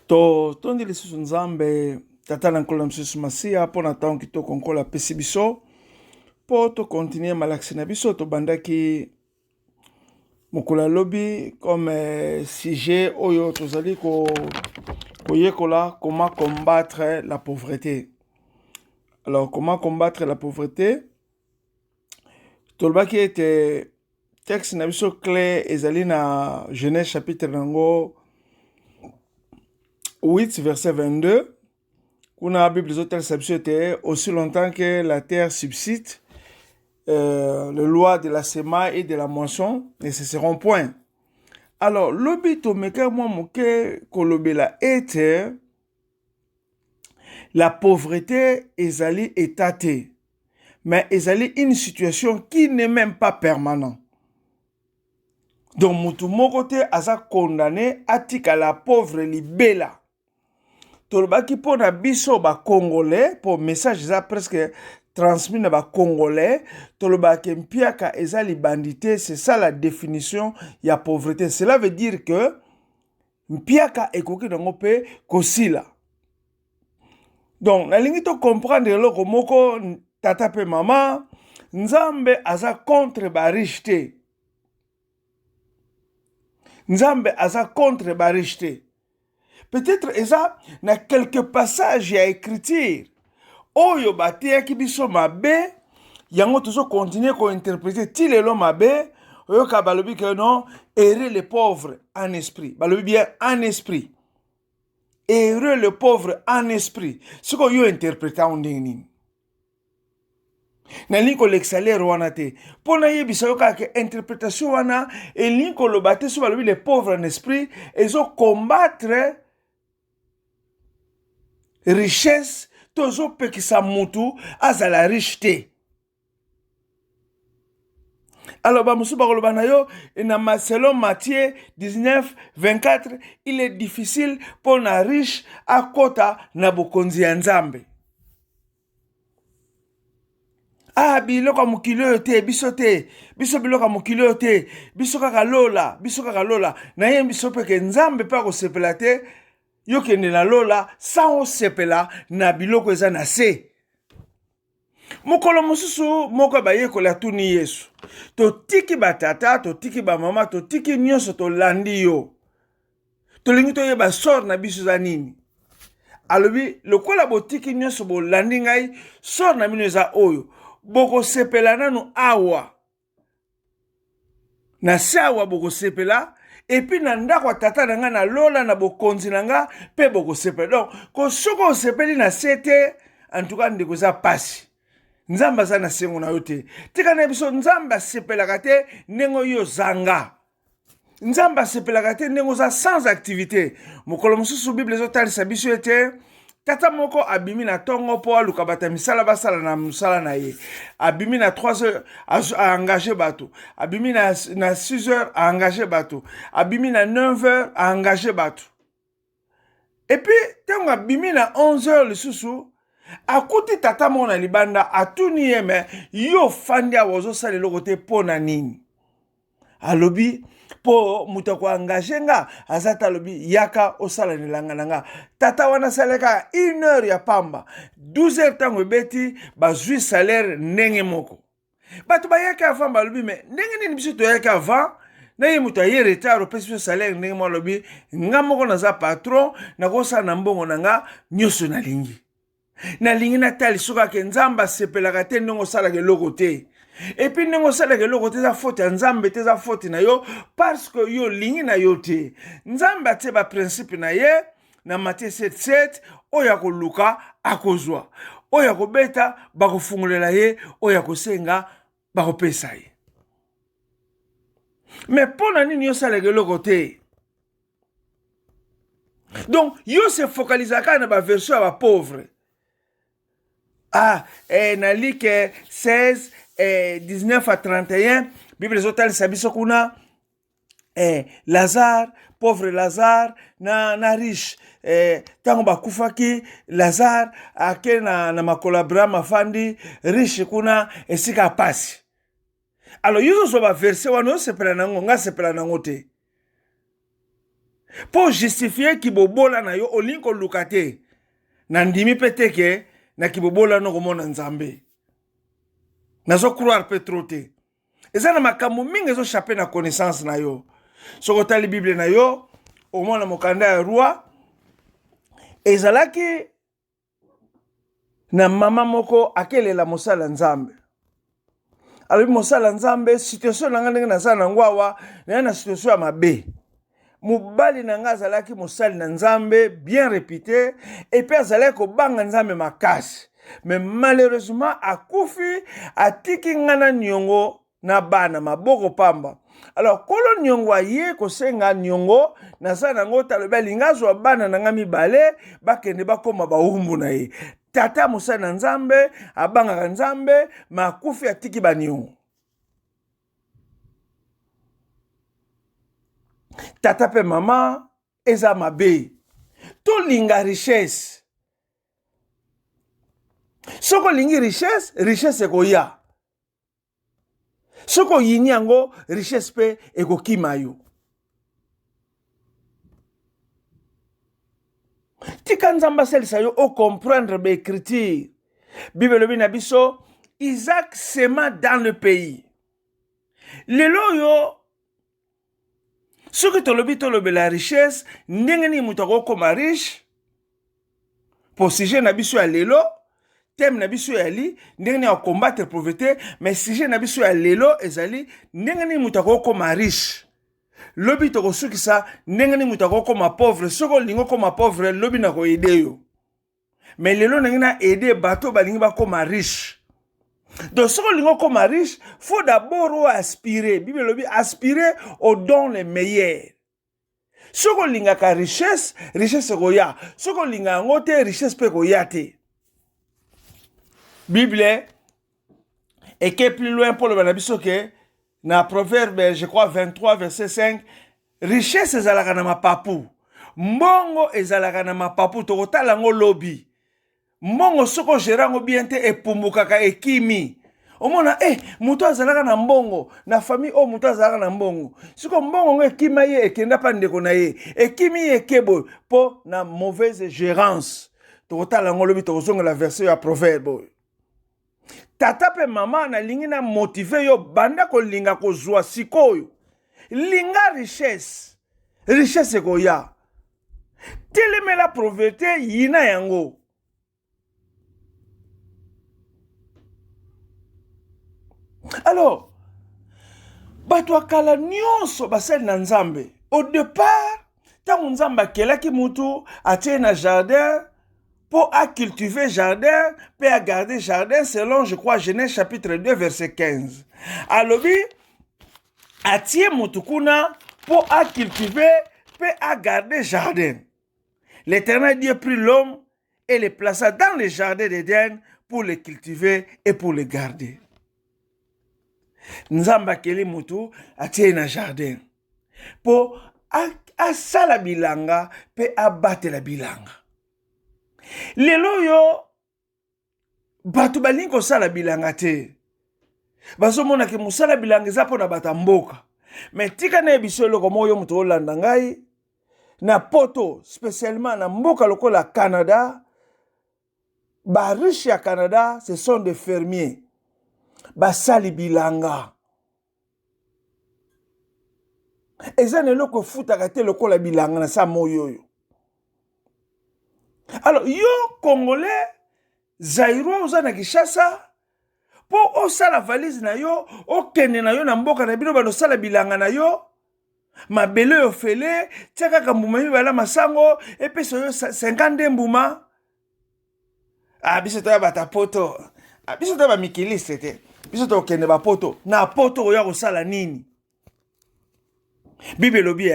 Tondi lisusu nzambe tata na nkolo na misusu masiya mpo na ntango kitoko nkolo apesi biso mpo tokontinue malakisi na biso tobandaki mokolo alobi comme sujet oyo tozali koyekola comment combattre la pauvreté. Alors comment combattre la pauvreté? Tolobaki ete texte na biso clé ezali na Genèse chapitre nango 8 verset 22. Kuna Bible zotelisa biso ete aussi longtemps que la terre subsiste, les lois de la semaille et de la moisson ne cesseront point. Alors, lobi tomeka mwa moke kolobela ete la pauvreté ezali étatée, mais ezali une situation qui n'est même pas permanente. Donc, mutu moko te aza condamné atika la pauvre libela. Tolobaki po na biso ba congolais, pour message eza presque transmis na ba congolais, tolobaki mpiaka eza libandité, c'est ça la définition ya pauvreté. Cela veut dire que mpiaka ekoki nango pe kosila. Donc nalingi to comprendre eloko moko tata pe mama, nzambe aza contre ba riche te. Nzambe aza contre ba riche te. Peut-être eza na quelques passages ya écriture oyo bateyaki biso mabe yango tozo continuer ko interpréter ti lelo mabe oyo ka balobi que non heureux les pauvres en esprit, balobi bien en esprit, heureux le pauvre en esprit. Siko yo interpréter on ndenge na linko l'exalaire wana te pona yebisa yo kaka interprétation wana et linko lo baté so balobi les pauvres en esprit ezo combattre richesse tozo pekisa mutu azala riche te. Alors bamusu bakoloba na yo na selon Matthieu 19 24 il est difficile pour na riche akota na bokonzi ya nzambe. Ah biloko mukilo te biso te biso biloko mukilo te biso kaka lola na ye biso peke nzambe pa ko sepela te yo kende na lola sans sepela na biloko eza na se. Mokolo mosusu moko bayekola tuni Yesu. Totiki batata, totiki ba mama, totiki nyonso tolandi yo. Tolingi toyeba sor na biso za nini. Alobi lokola botiki nyonso bolandi ngai sor na bino eza oyo. Boko sepela nanu awa. Na se awa boko sepela. Et puis nanda kwa tata nanga na lola na bokonzi nanga pe boko sepela. Donc ko soko sepeli na sete en tout cas ndeko za pasi. Nzamba za na sengo na yote. Tika na biso nzamba sepela kate nengo yo zanga. Nzamba sepela kate nengo za sans activité. Mokolo mususu Bible zotalisa biso ete tata moko abimi na tongo po aluka bata misala basala na musala na ye. Abimi na 3 heures a engagé bateau. Abimi na 6 heures a engagé bateau. Abimi na 9 heures a engagé bateau. Et puis, tango abimi na 11 heures le susu, akuti tata moko na libanda atuni ye me yo fandi awozo sala eloko te po na nini. Alobi po muta ko engagé nga azata lobi yaka osala nilanga nanga tata wana saleka 1 heure ya pamba 12 heures tango beti bazui salaire ndenge moko bato bayaka avant balobi me ndenge nini biso to yaka avant na ye muta ye retard opesi biso salaire ndenge mo lobi nga moko naza patron na kosa na mbongo nanga nyoso nalingi natali soka ke nzamba sepelaka te ndongo salaka eloko te. Et puis nengo sala ke loko te za faute ya nzambe te za faute na yo parce que yo lingi na yo te. Nzambe ate ba principe na ye na Matthieu 7:7 oya ko luka akozwa. Oya ko beta ba ko fungulela ye oya ko senga ba ko pesa ye. Mais pona nini yo sala ke loko te. Donc yo se focalisaka na ba version ya ba pauvre. Ah, na like 16 19 à 31, Bible zotal sabiso kuna Lazare, pauvre Lazare na riche tango bakufaki Lazare ake na makola Abraham afandi riche kuna esika pasi. Alors yuzo so ba verset wana sepela nango nga sepela nango te. Pour justifier ki bobola na yo olinko lukate. Nandimi peteke na ki bobola no komona nzambe. Nazo croire petrote. Eza na makambo mingi ezo chaper na connaissance na yo. Soko tali Bible na yo, omona mokanda ya roi, ezalaki na mama moko akelela mosala nzambe. Alors mosala nzambe, situation na nga ndenge na sala ngwawa, na situation ya mabe. Mubali na nga azalaki mosali na nzambe, bien réputé, et puis azalaki kobanga nzambe makasi. Mais malheureusement, akufi, atiki ngana nyongo na bana maboko pamba. Alors, kolo nyongo aye kosenga nyongo, na sa nango taloba lingazo bana na nga mibale, bakende bakoma baumbu na ye. Tata mosali na nzambe, abanga nzambe, makufi atiki banyongo. Tata pe mama, eza mabe. To linga richesse. Soko lingi richesse, richesse ekoya. Soko yini yango, richesse pe ekokima yo. Tika nzamba selisa yo o comprendre be écriture. Bible lobi na biso, Isaac sema dans le pays. Lelo yo, soki tolobi la richesse, ndenge ni mutako koma riche, pour sujet na biso ya lelo, thème na biso ya li, ndenge ni combattre pauvreté, mais sujet na biso ya lelo ezali, ndenge ni mutako koma riche. Lobi toko suki sa, ndenge ni mutako koma pauvre, soko lingo koma pauvre, lobi na ko aider yo. Mais lelo ndenge na aider bato balingi ba koma riche. Donc, ce que l'on comme riche, faut d'abord aspirer. Bible lobi aspirer aux dons les meilleurs. Ce que l'on a richesse, richesse goya. Ce que l'on a ngote, richesse pe goyate. Bible et qui est plus loin pour le banabiso que na Proverbe, je crois 23 verset 5, richesse ezalaka na mapapu. Mbongo ezalaka na mapapu tokotala ngo lobi. Mbongo soko gerango biente epumbukaka ekimi. Omona muto azalaka na mbongo na famille o muto azalaka na mbongo. Siko mbongo ngo ekima ye ekenda pa ndeko na ye. Ekimi ye kebo po na mauvaise gérance. Tokotala ngo lobi tokozonga la verset ya proverbe. Tata pe mama na lingi na motive yo banda ko linga ko zwa sikoyo. Linga richesse. Richesse koya. Telemela pauvreté yina yango. Alors, bato akala nyonso basali na nzambe. Au départ, tango nzambe akelaki mutu atie na jardin pour à cultiver jardin, pour à garder jardin selon, je crois, Genèse chapitre 2 verset 15. Alobi atie mutu kuna pour à cultiver, pour à garder jardin. L'Éternel Dieu prit l'homme et le plaça dans le jardin d'Éden pour le cultiver et pour le garder. Nzamba keli mutu atie na jardin po asala bilanga pe abate la bilanga. Lelo yo batu balingi kosala bilanga te. Bazomona ke musala bilanga eza po na bata mboka. Mais tika na ebiso eloko moko yo mutu olanda ngai na poto spécialement na mboka lokola Canada. Ba riche ya Canada ce sont des fermiers. Basali bilanga. Ezane loko futaka te lokola bilanga na sa moyoyo. Alors, yo Congolais, Zaïro ozana Kishasa, po osala valise na yo, okende na yo na mboka na bino bano sala bilanga na yo, mabele yo fele, tiaka kambuma mi bala masango, epeso yo 50 mbuma. Biso toya bata poto. Biso toya ba mikiliste te. Biso to kende ba poto na poto oya kosala nini. Bible lobi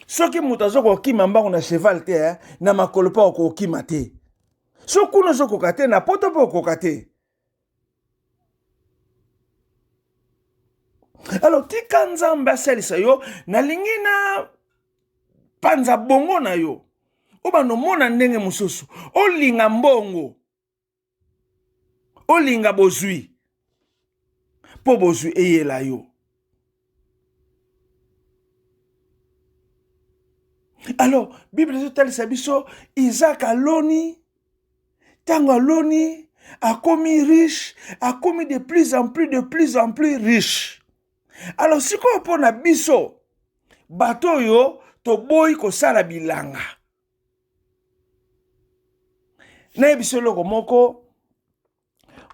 soki mutu azokokima mbango na cheval te na makolo pa okokima te. Soki kuna ozokoka te na poto pa okoka te. Alors tika nzambe asalisa yo nalingi na panza bongo na yo. Obano mona ndenge mususu olinga mbongo. Olinga bozui. Po bozui eyela yo. Alors, Bible ezotalisa biso Isaac aloni, tango aloni, a commis riche, a commis de plus en plus riche. Alors, si ko pona biso, bato yo, to boy ko sala bilanga. Na biso loko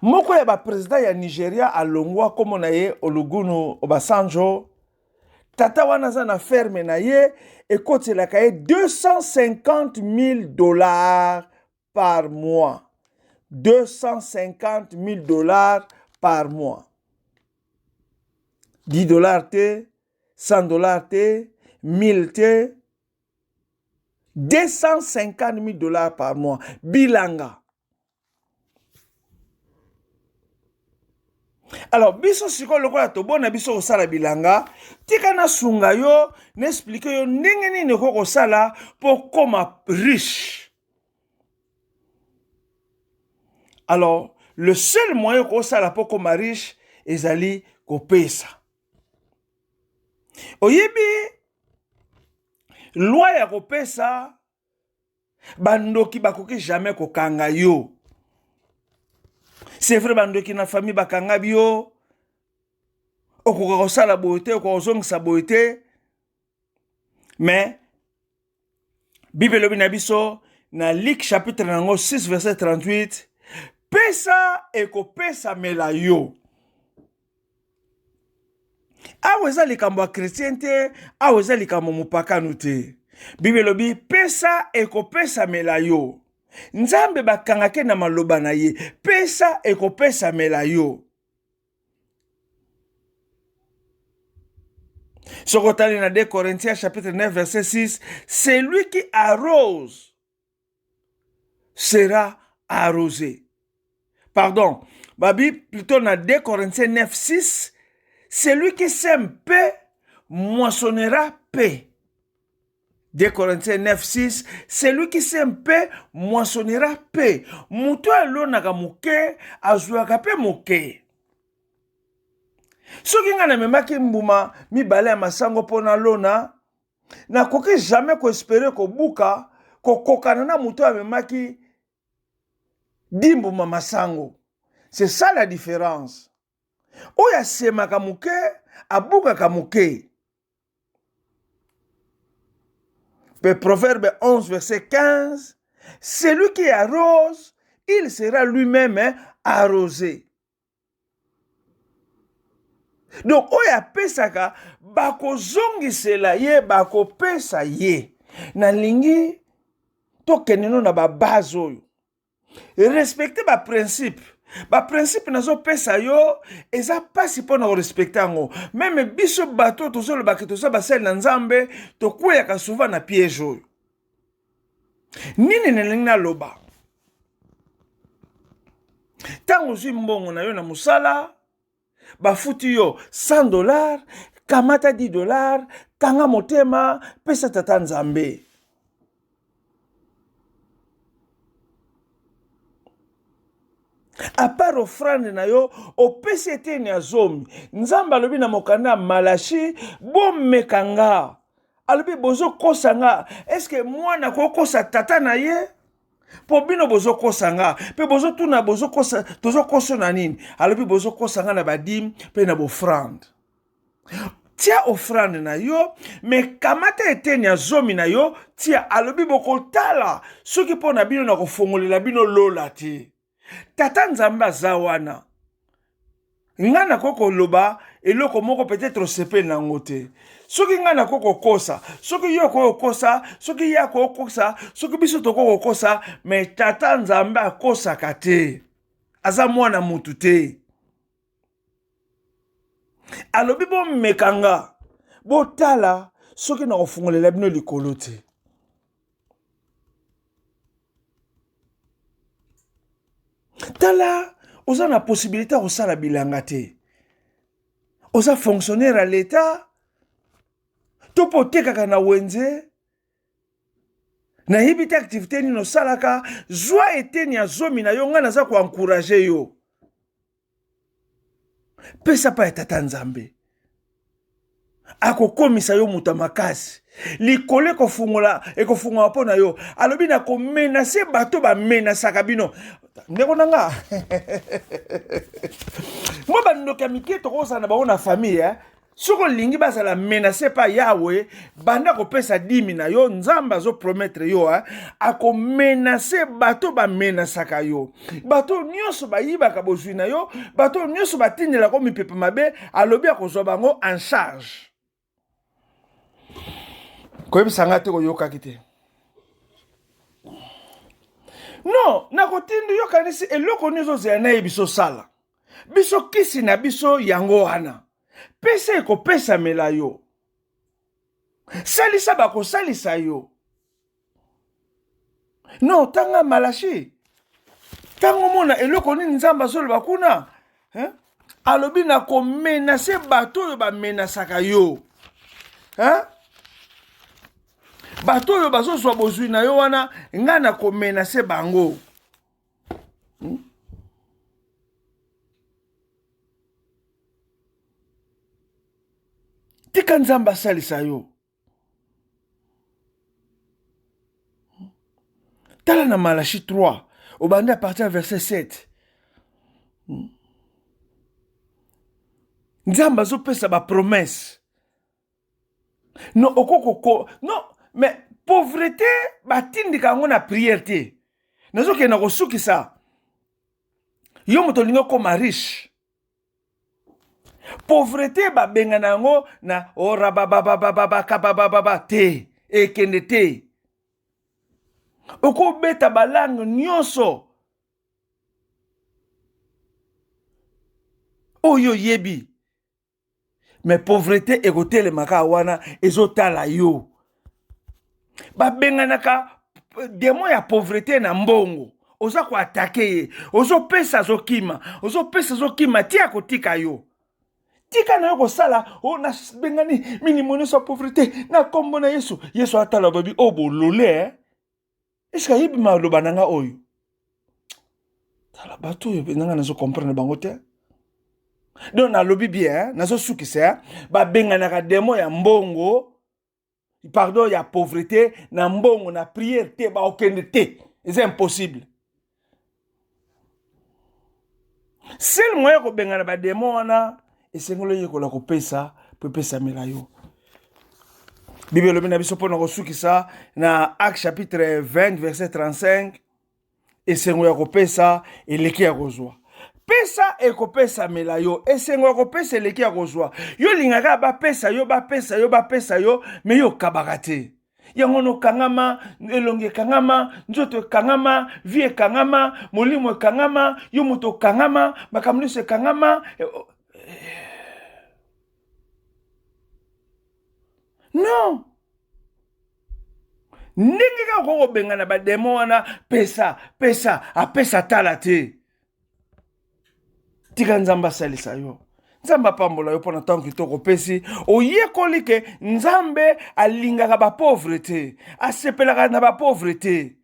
moko ya ba président ya Nigeria alongwa komo na ye Olusegun Obasanjo, tata wana za na ferme na ye ekotelaka ye $250,000 par mois. $250,000 par mois. $10 te, $100 te, 1000 te, $250,000 par mois. Bilanga. Alors, biso siko lokola to bona biso kosala bilanga, tika na sunga yo, n'explique yo ndenge nini ko kosala pour koma riche. Alors, le seul moyen ko sala pour koma riche ezali kopesa. Oyebi loi ya kopesa bandoki bakoki jamais kokanga yo. C'est vrai bandoki na famille bakanga bio okoka kosala boyete okozongisa boyete, mais Bible lobi na biso na Luc chapitre nango 6 verset 38, pesa ekopesa mela yo. Awe za likambo ya chrétien te, awe za likambo mupakanu te. Bible lobi pesa ekopesa mela yo. Nzambe bakangake na maloba na ye, pesa ekopesa mela yo. Sokotali na 2 Corinthiens chapitre 9 verset 6, celui qui arrose sera arrosé. Pardon, babi plutôt na 2 Corinthiens 9 6, celui qui sème paix moissonnera paix. 2 Corinthiens 9, 6, celui qui sème paix moissonnera paix. Mutu alonaka muke, azuaka pe muke. Soki nga na memaki mbuma mibale ya masango pona lona, na koki jamais ko espérer ko buka, ko kokana na mutu ya memaki dimbuma masango. C'est ça la différence. Oya semaka muke, abuka ka muke. Proverbe 11, verset 15, celui qui arrose, il sera lui-même arrosé. Donc, oya pesaka, bako zongisela ye, bako pesa ye. Na lingi, to keneno na ba base oyo. Respecter ba principe. Ba principe nazo pesa yo, eza pasi po na respecter ngo. Même biso bato tozo le baketo so basel na nzambe, to kuya ka souvent na piège oyo. Nini nelinga loba. Tango zwi mbongo na yo na musala, bafuti yo $100, kamata $10, kanga motema, pesa tata nzambe. A part offrande na yo, opesi eteni ya zomi. Nzamba alobi na mokanda Malachi, bomekanga. Alobi bozo kosanga. Est-ce que moi na kosa tata na ye? Po bino bozo kosanga. Pe bozo tuna bozo kosa, tozo koso na nini? Alobi bozo kosanga na badim, pe na bofrande. Tia offrande na yo, me kamata eteni ya zomi na yo, tia alobi bokotala. Soki po na bino na kofongolela bino lola ti. Tata nzambe aza wana. Ngana koko loba, eloko moko peut-être sepe nango te. Soki ngana koko kosa, soki yo koko kosa, soki ya koko kosa, soki biso to koko kosa, me tata nzambe akosa kate. Aza mwana mutu te. Alobi bo mekanga, bo tala, soki na kofungolela bino likolo te. Tala, oza na possibilité de faire la bilanga te. Oza fonctionnaire à l'État. Topote kaka na wenze. Na hibite activité ni no salaka. Zwa eteni ya zomi na yo nga naza ko encourager yo. Pesa pa etata nzambe. Ako komisa yo muta makasi. likolo ekofungola mpo na yo alobi na komenase bato bamenasaka bino ndeko na nga mo bandoki ya mike tokozala na bango na famille soki olingi bazala menase pa yawe banda kopesa dimi na yo nzambe azoprometre yo akomenase bato bamenasaka yo bato nyonso bayibaka bozwi na yo bato nyonso batindelaka mipepe mabe alobi akozwa bango en charge koyebisanga te koyokaki te non nakotindi yokanisi eloko nyonso ozela na ye biso sala biso kisi na biso yango wana pesa ekopesamela yo salisa bakosalisa yo non tanga Malachi tango mona eloko nini nzambe azoloba kuna alobi na komenase bato oyo bamenasaka yo bato oyo bazozwa bozwi na yo wana nga na komenase bango tika nzambe asalisa yo tala na Malachi 3 obandi à partir verset 7 nzambe azopesa bapromese non okokoko non mais pauvreté batindika yango na prière te nazokenda kosukisa yo moto olingi okoma riche pauvreté babengana yango na orabababababakabababa te ekende te okobeta balangue nyonso oyo yebi mais pauvreté ekotelemaka wana ezotala yo babenganaka demo ya pauvreté na mbongo oza koatake ye ozopesa azokima tia kotika yo tika na yo kosala na bengani minimo nyonso ya pauvreté na kombo na yesu atala babi o bolole eske ayebi maloba na nga oyo tala bato oyo nanga nazokomprendre bango te donc nalobi bien nazosukisa babenganaka demo ya mbongo pardon ya pauvreté na mbongo na prière te baokende te c'est impossible seul moyen kobengana bademo wana esengelo yekola kopesa po epesamela yo Bible elobi na biso mpona kosukisa na Acte chapitre 20 verset 35 esengo ya kopesa eleki ya kozwa pesa ekopesamela yo esengo ya kopesa eleki ya kozwa yo lingaka bapesa yo me yo kabaka te yango nokangama elongi ekangama nzoto ekangama vie ekangama molimo ekangama yo moto okangama makambo nyonso ekangama non ndenge kaka kokobengana bademo wana apesa tala te tika nzambe asalisa yo nzambe apambola yo mpona ntango kitoko opesi oyekoli ke nzambe alingaka bapauvre te asepelaka na bapauvre te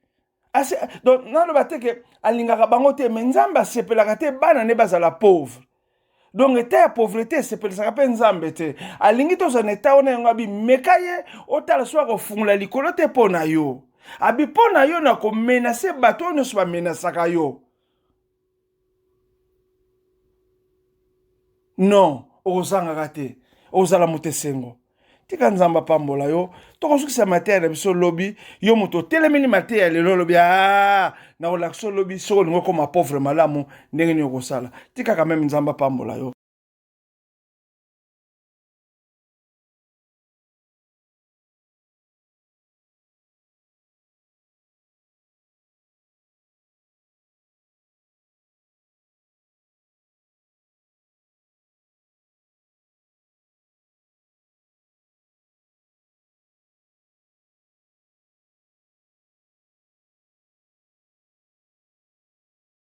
donc naloba te ke alingaka bango te me nzambe asepelaka te bana ne bazala pauvre donc eta ya pauvreté esepelisaka mpe nzambe te alingi tozwa na eta wana yango abi meka ye otala so akofungola likolo te mpo na yo abi mpo na yo na komenase bato oyo nyonso bamenasaka yo non okozangaka te ozala moto esengo tika nzambe apambola yo tokosukisa mateya na biso lobi yo moto otelemeli mateya lelo lobi nakolakisa lobi soki olingi okoma pauvre malamu ndenge nini okosala tika kameme nzambe apambola yo